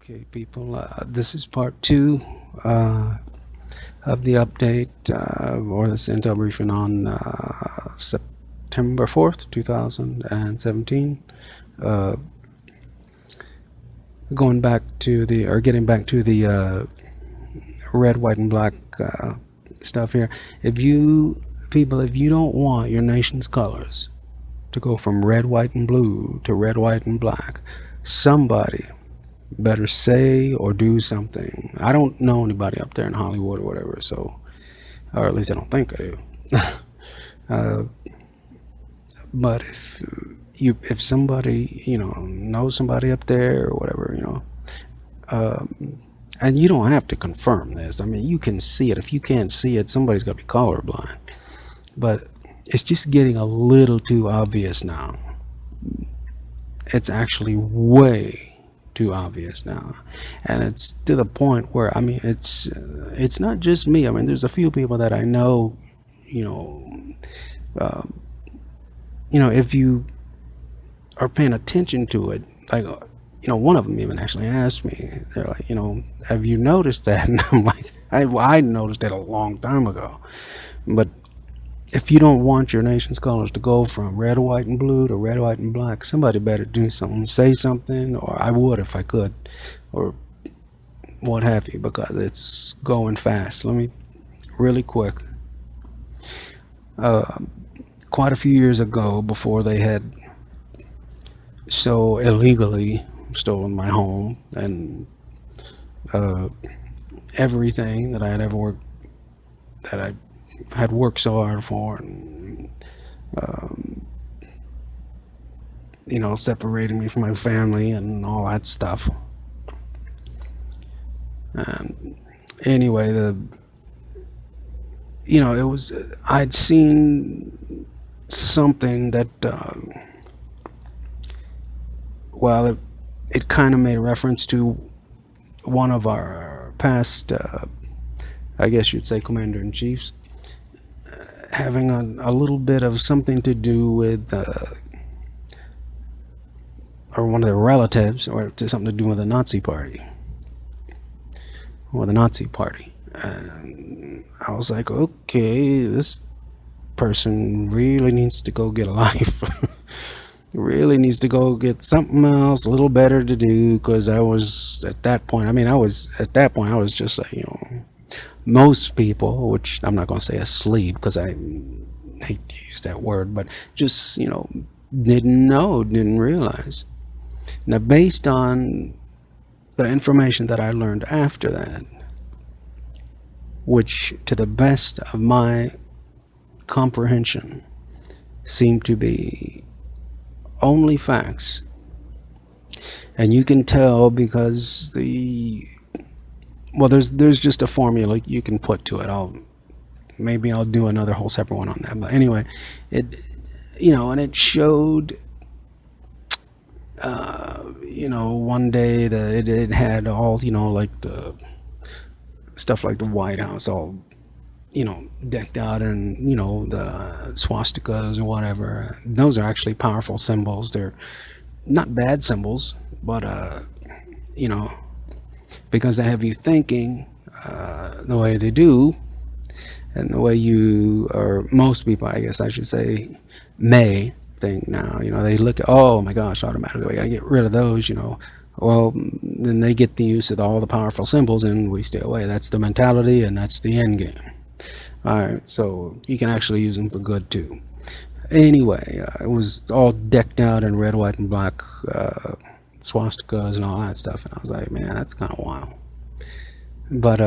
Okay, people, this is part two of the update or the Intel briefing on September 4th, 2017. Uh, Going back to the, or getting back to the red, white, and black stuff here. If you, people, if you don't want your nation's colors to go from red, white, and blue to red, white, and black, somebody better say or do something. I don't know anybody up there in Hollywood or whatever, so, or at least I don't think I do. uh, but if somebody knows somebody up there or whatever, and you don't have to confirm this. I mean, you can see it. If you can't see it, somebody's got to be colorblind. But it's just getting a little too obvious now. It's actually way too obvious now, and it's to the point where, I mean, it's not just me. I mean, there's a few people that I know, if you are paying attention to it, like, one of them even actually asked me, they're like, have you noticed that? And I'm like, I noticed that a long time ago. But if you don't want your nation's colors to go from red, white, and blue to red, white, and black, somebody better do something, say something, or I would if I could, or what have you, because it's going fast. Let me, really quick, quite a few years ago, before they had so illegally stolen my home and everything that I had ever worked, that I had worked so hard for, and separating me from my family and all that stuff. And anyway, it was, I'd seen something that well, it kind of made reference to one of our past, I guess you'd say, commander-in-chiefs, having a little bit of something to do with, or one of their relatives, or something to do with the Nazi party, or the Nazi party. And I was like, okay, this person really needs to go get a life. Really needs to go get something else a little better to do, because I was at that point, I was just like, most people, which I'm not going to say asleep, because I hate to use that word, but just, didn't realize. Now, based on the information that I learned after that, which to the best of my comprehension seemed to be only facts, and you can tell because there's just a formula you can put to it. Maybe I'll do another whole separate one on that, but anyway, it and it showed one day that it had all, like the stuff like the White House all decked out, and the swastikas or whatever. Those are actually powerful symbols. They're not bad symbols, but because they have you thinking the way they do, and the way you, or most people, I guess I should say, may think now. They look at, oh my gosh, automatically we gotta get rid of those. Well, then they get the use of all the powerful symbols, and we stay away. That's the mentality, and that's the end game. Alright, so you can actually use them for good too. Anyway, it was all decked out in red, white, and black swastikas and all that stuff, and I was like, man, that's kind of wild. But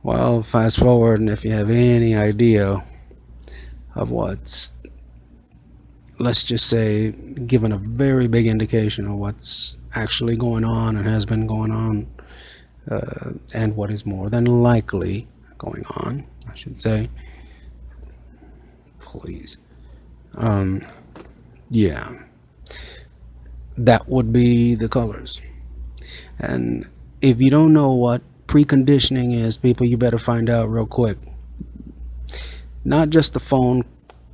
well, fast forward, and if you have any idea of what's, let's just say, given a very big indication of what's actually going on and has been going on, and what is more than likely going on, I should say, please, yeah, that would be the colors. And if you don't know what preconditioning is, people, you better find out real quick. Not just the phone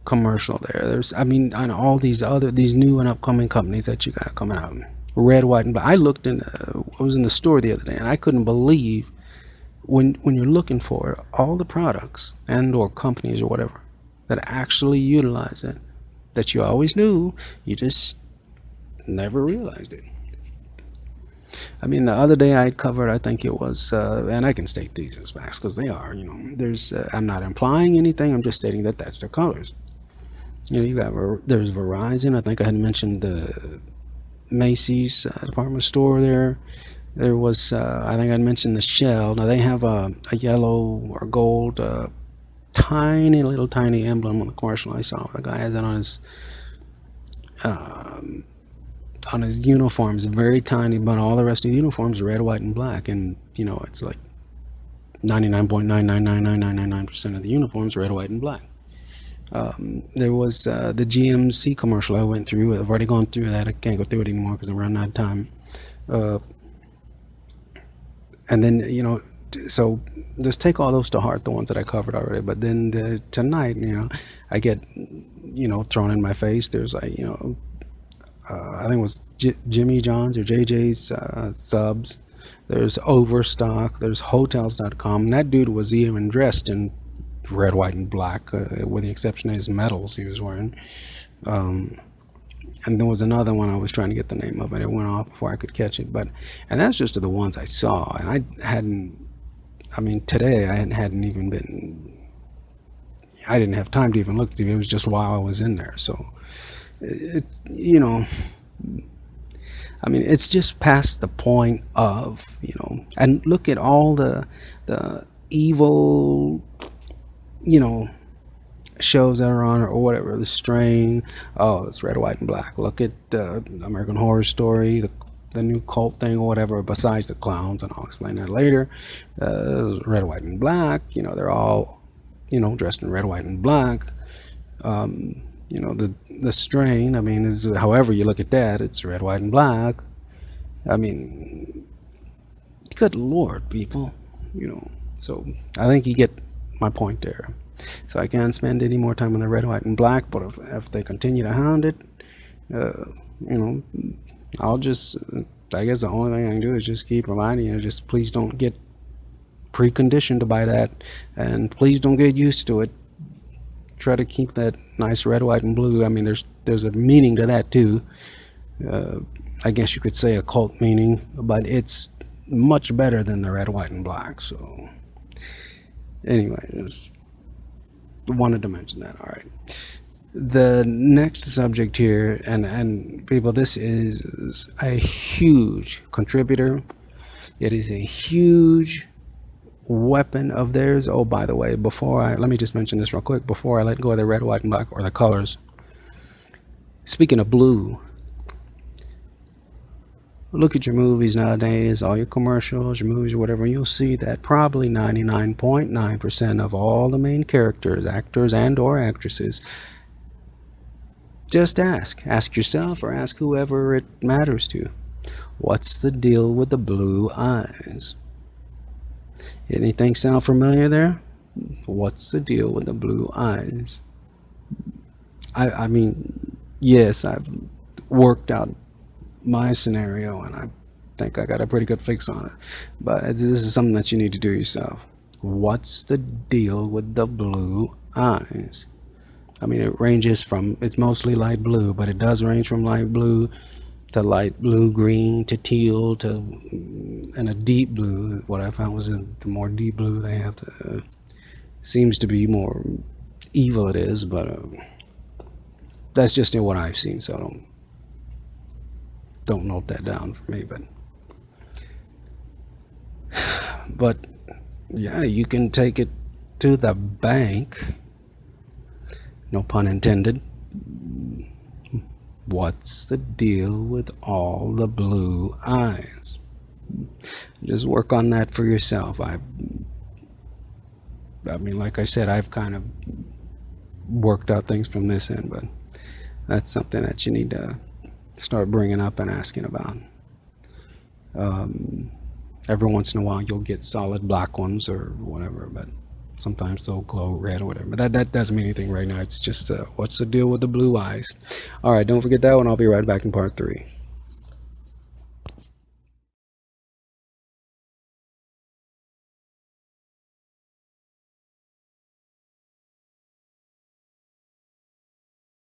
commercial there's, I mean, on all these new and upcoming companies that you got coming out, red, white, and black. I looked in. I was in the store the other day, and I couldn't believe when you're looking for it, all the products and or companies or whatever that actually utilize it, that you always knew, you just never realized it. I mean, the other day I covered, I think it was, and I can state these as facts because they are, there's, I'm not implying anything, I'm just stating that that's the colors. You got, there's Verizon, I think I had mentioned the Macy's department store there. There was, I think I mentioned the Shell. Now they have a yellow or gold, tiny little tiny emblem on the commercial I saw. The guy has it on his uniforms, very tiny, but all the rest of the uniforms are red, white, and black. And it's like 99.9999999% of the uniforms red, white, and black. There was the GMC commercial I went through. I've already gone through that. I can't go through it anymore because I'm running out of time. And then, so just take all those to heart, the ones that I covered already. But then tonight, I get, thrown in my face. There's like, I think it was Jimmy John's or JJ's subs. There's Overstock. There's Hotels.com. And that dude was even dressed in red, white, and black, with the exception of his medals he was wearing. And there was another one I was trying to get the name of it. It went off before I could catch it. And that's just the ones I saw. And I mean, today I hadn't even been, I didn't have time to even look through it. It was just while I was in there. So, I mean, it's just past the point of, and look at all the evil, shows that are on or whatever, The Strain. Oh, it's red, white, and black. Look at American Horror Story, the new cult thing or whatever, besides the clowns, and I'll explain that later. Red, white, and black, they're all, dressed in red, white, and black. The Strain, I mean, is however you look at that, it's red, white, and black. I mean, good Lord, people, so I think you get my point there. So I can't spend any more time on the red, white, and black, but if they continue to hound it, I'll just, I guess the only thing I can do is just keep reminding you, just please don't get preconditioned to buy that, and please don't get used to it. Try to keep that nice red, white, and blue. I mean, there's a meaning to that too. I guess you could say a cult meaning, but it's much better than the red, white, and black. So anyway, just wanted to mention that. All right, the next subject here, and people, this is a huge contributor. It is a huge weapon of theirs. Oh, by the way, let me just mention this real quick before I let go of the red, white, and black, or the colors. Speaking of blue, look at your movies nowadays, all your commercials, your movies, or whatever, and you'll see that probably 99.9% of all the main characters, actors and or actresses, just ask yourself or ask whoever it matters to, what's the deal with the blue eyes? Anything sound familiar there? What's the deal with the blue eyes? I mean, yes, I've worked out my scenario and I think I got a pretty good fix on it, but this is something that you need to do yourself. What's the deal with the blue eyes? I mean, it ranges from, it's mostly light blue, but it does range from light blue to light blue green to teal to, and a deep blue. What I found was the more deep blue they have, seems to be more evil it is, but that's just what I've seen, so don't note that down for me. But yeah, you can take it to the bank, no pun intended. What's the deal with all the blue eyes? Just work on that for yourself. I mean, like I said, I've kind of worked out things from this end, but that's something that you need to start bringing up and asking about. Every once in a while you'll get solid black ones or whatever, but sometimes they'll glow red or whatever. But that doesn't mean anything right now. It's just what's the deal with the blue eyes? All right, don't forget that one. I'll be right back in part 3.